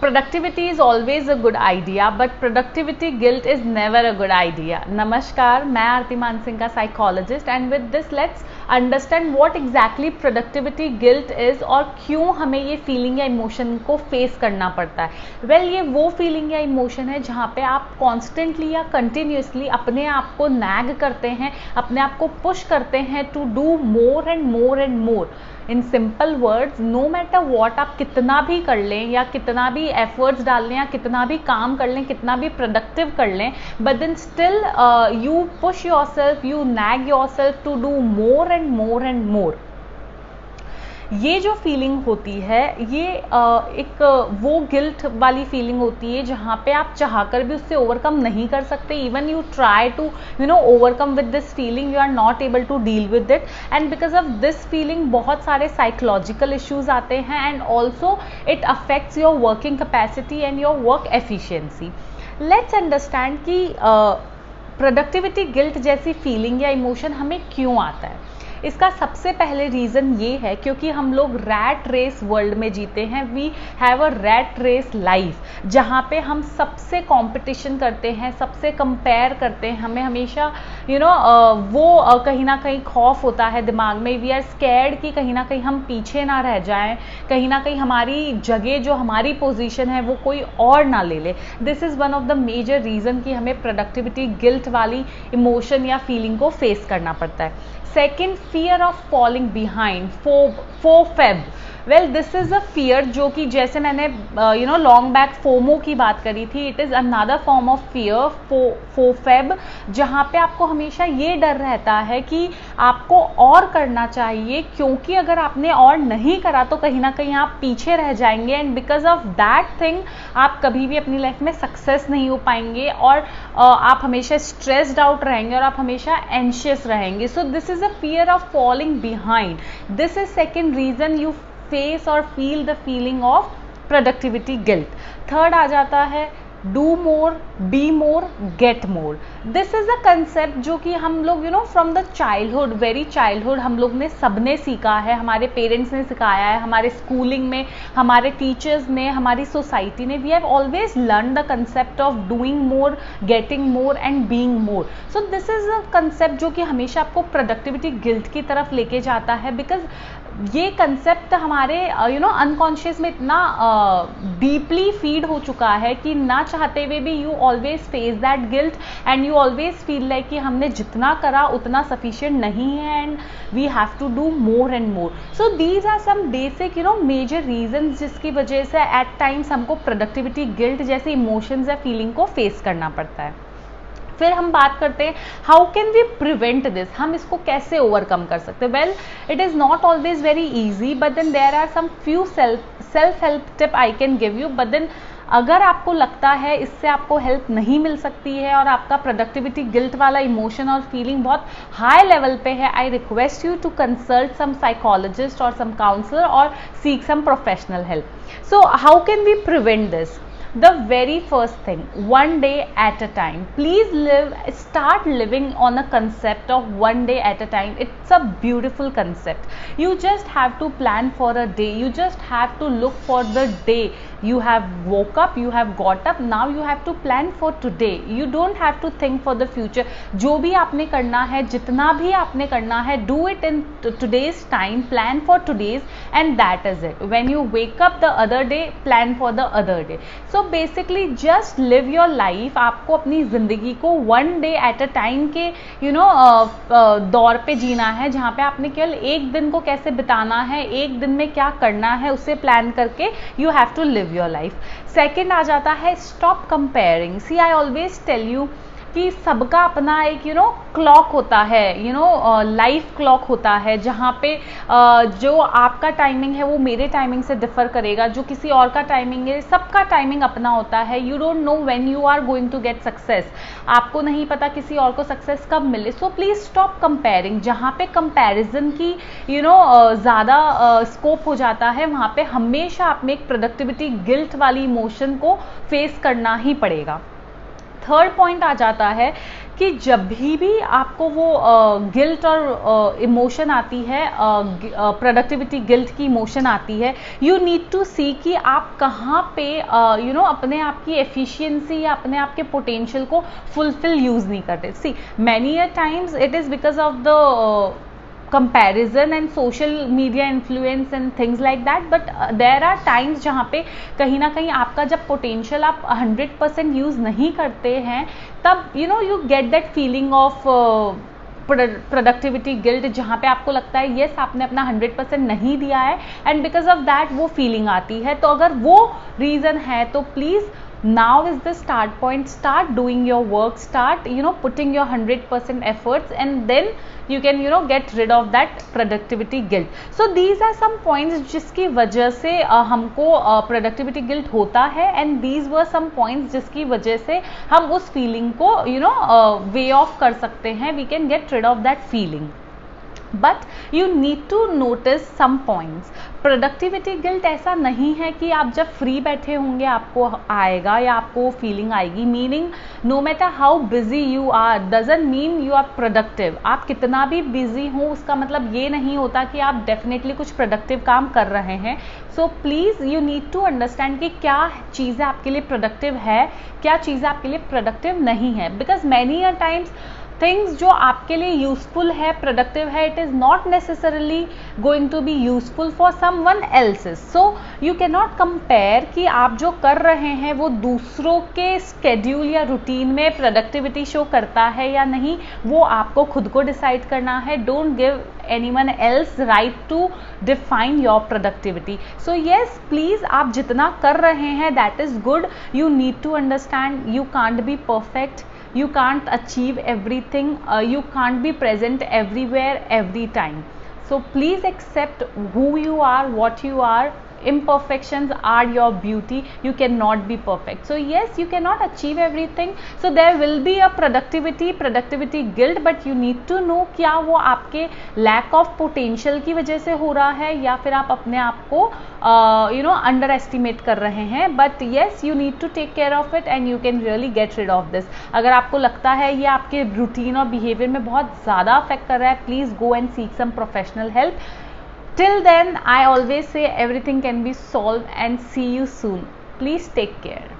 Productivity is always a good idea, but productivity guilt is never a good idea. नमस्कार, मैं आरती मानसिंह का psychologist and with this let's understand what exactly productivity guilt is और क्यों हमें ये feeling या emotion को फेस करना पड़ता है। वेल, ये वो फीलिंग या इमोशन है जहाँ पे आप कॉन्स्टेंटली या कंटिन्यूसली अपने आप को नैग करते हैं, अपने आप को पुश करते हैं to do more and more and more. In simple words, no matter what, आप कितना भी कर लें या कितना भी एफर्ट्स डाल लें या कितना भी काम कर लें, कितना भी प्रोडक्टिव कर लें, but then still you push yourself, you nag yourself to do more and more and more. ये जो फीलिंग होती है ये एक वो गिल्ट वाली फीलिंग होती है जहाँ पे आप चाहकर भी उससे ओवरकम नहीं कर सकते। Even you try to overcome with this feeling, you are not able to deal with it, and because of this feeling बहुत सारे साइकोलॉजिकल इश्यूज आते हैं and also it affects your working capacity and your work efficiency. Let's understand कि productivity guilt जैसी feeling या emotion हमें क्यों आता है। इसका सबसे पहले रीज़न ये है क्योंकि हम लोग रैट रेस वर्ल्ड में जीते हैं। We have a rat race life जहाँ पे हम सबसे कंपटीशन करते हैं, सबसे कंपेयर करते हैं। हमें हमेशा वो कहीं ना कहीं खौफ होता है दिमाग में। वी आर स्कैर्ड कि कहीं ना कहीं हम पीछे ना रह जाएं, कहीं ना कहीं हमारी जगह जो हमारी पोजीशन है वो कोई और ना ले ले। This is one of the major reason कि हमें प्रोडक्टिविटी गिल्ट वाली इमोशन या फीलिंग को फेस करना पड़ता है। Second, fear of falling behind, फोफेब। Well, this is a fear जो कि जैसे मैंने लॉन्ग बैक फोमो की बात करी थी, it is another form of fear, फोफेब, जहाँ पे आपको हमेशा ये डर रहता है कि आपको और करना चाहिए, क्योंकि अगर आपने और नहीं करा तो कहीं ना कहीं आप पीछे रह जाएंगे and because of that thing आप कभी भी अपनी लाइफ में सक्सेस नहीं हो पाएंगे और आप हमेशा स्ट्रेस्ड आउट रहेंगे और आप हमेशा एंशियस रहेंगे। So this is a fear of falling behind. This is second reason you face और feel the feeling of productivity guilt. Third आ जाता है do more, be more, get more. This is a concept जो कि हम लोग from the childhood, very childhood हम लोग ने सबने सीखा है, हमारे पेरेंट्स ने सिखाया है, हमारे स्कूलिंग में, हमारे टीचर्स ने, हमारी सोसाइटी ने। We have always learn the concept of doing more, getting more and being more. So this is a concept जो कि हमेशा आपको प्रोडक्टिविटी गिल्ट की तरफ लेके जाता है, बिकॉज ये कंसेप्ट हमारे अनकॉन्शियस में इतना डीपली फीड हो चुका है कि ना चाहते हुए भी you always face that guilt and you always feel like कि हमने जितना करा उतना सफिशिएंट नहीं है and we have to do more and more. So these are some basic major reasons जिसकी वजह से एट टाइम्स हमको प्रोडक्टिविटी गिल्ट जैसे इमोशंस या फीलिंग को फेस करना पड़ता है। फिर हम बात करते हैं how can we prevent this, हम इसको कैसे ओवरकम कर सकते हैं। Well, it is not always very easy, but then there are some few self help tip I can give you. But then अगर आपको लगता है इससे आपको हेल्प नहीं मिल सकती है और आपका प्रोडक्टिविटी गिल्ट वाला इमोशन और फीलिंग बहुत हाई लेवल पे है, I request you to consult some psychologist और सम काउंसलर और seek some professional help. So how can we prevent this? The very first thing, one day at a time. Please start living on a concept of one day at a time. It's a beautiful concept. You just have to plan for a day. You just have to look for the day. You have woke up, you have got up, now you have to plan for today. You don't have to think for the future. जो भी आपने करना है, जितना भी आपने करना है, do it in today's time, plan for today's, and that is it. When you wake up the other day, plan for the other day. So basically just live your life. आपको अपनी ज़िंदगी को one day at a time के दौर पे जीना है, जहाँ पे आपने केवल एक दिन को कैसे बिताना है, एक दिन में क्या करना है, उसे प्लान करके you have to live your life. Second आ जाता है stop comparing. See, I always tell you कि सबका अपना एक क्लॉक होता है, लाइफ क्लॉक होता है, जहाँ पे जो आपका टाइमिंग है वो मेरे टाइमिंग से डिफर करेगा, जो किसी और का टाइमिंग है, सबका टाइमिंग अपना होता है। You don't know when you are going to get success, आपको नहीं पता किसी और को सक्सेस कब मिले। So please stop comparing. जहाँ पे कंपैरिजन की ज़्यादा स्कोप हो जाता है, वहाँ पे हमेशा आप में एक प्रोडक्टिविटी गिल्ट वाली इमोशन को फेस करना ही पड़ेगा। थर्ड पॉइंट आ जाता है कि जब भी आपको वो गिल्ट और इमोशन आती है, प्रोडक्टिविटी गिल्ट की इमोशन आती है, यू नीड टू सी कि आप कहाँ पे अपने आप की एफिशिएंसी या अपने आप के पोटेंशियल को फुलफिल यूज नहीं करते. See many a times it is because of the comparison and social media influence and things like that, but there are times जहाँ पे कहीं ना कहीं आपका जब potential आप 100% यूज नहीं करते हैं, तब you get that feeling of productivity guilt, जहाँ पे आपको लगता है यस आपने अपना 100% नहीं दिया है एंड बिकॉज ऑफ दैट वो फीलिंग आती है. तो अगर वो रीजन है तो please now is the start point. Start doing your work, start putting your 100% efforts, and then you can get rid of that productivity guilt. So these are some points जिसकी वजह से हमको productivity guilt होता है, and these were some points जिसकी वजह से हम उस feeling को way off कर सकते हैं. We can get rid of that feeling. But you need to notice some points. Productivity guilt ऐसा नहीं है कि आप जब फ्री बैठे होंगे आपको आएगा या आपको फीलिंग आएगी. Meaning no matter how busy you are doesn't mean you are productive. आप कितना भी बिजी हो उसका मतलब ये नहीं होता कि आप डेफिनेटली कुछ प्रोडक्टिव काम कर रहे हैं. So please you need to understand कि क्या चीज़ें आपके लिए प्रोडक्टिव है, क्या चीज़ें आपके लिए प्रोडक्टिव नहीं है. Because many a times things जो आपके लिए यूजफुल है, प्रोडक्टिव है, it is not necessarily going to be useful for someone elses. So you can not compare कि आप जो कर रहे हैं वो दूसरों के स्केड्यूल या रूटीन में प्रोडक्टिविटी शो करता है या नहीं, वो आपको खुद को डिसाइड करना है. Don't give anyone else right to define your productivity. So yes please आप जितना कर रहे हैं that is good. You need to understand you can't be perfect. You can't achieve everything, you can't be present everywhere every time. So please accept who you are, what you are. Imperfections are your beauty. You cannot be perfect. So yes, you cannot achieve everything. So there will be a productivity guilt, but you need to know क्या वो आपके lack of potential की वजह से हो रहा है या फिर आप अपने आप को अंडर एस्टिमेट कर रहे हैं. But yes you need to take care of it and you can really get rid of this. अगर आपको लगता है ये आपके रूटीन और बिहेवियर में बहुत ज़्यादा अफेक्ट कर रहा है, please go and seek some professional help. Till then, I always say everything can be solved, and see you soon. Please take care.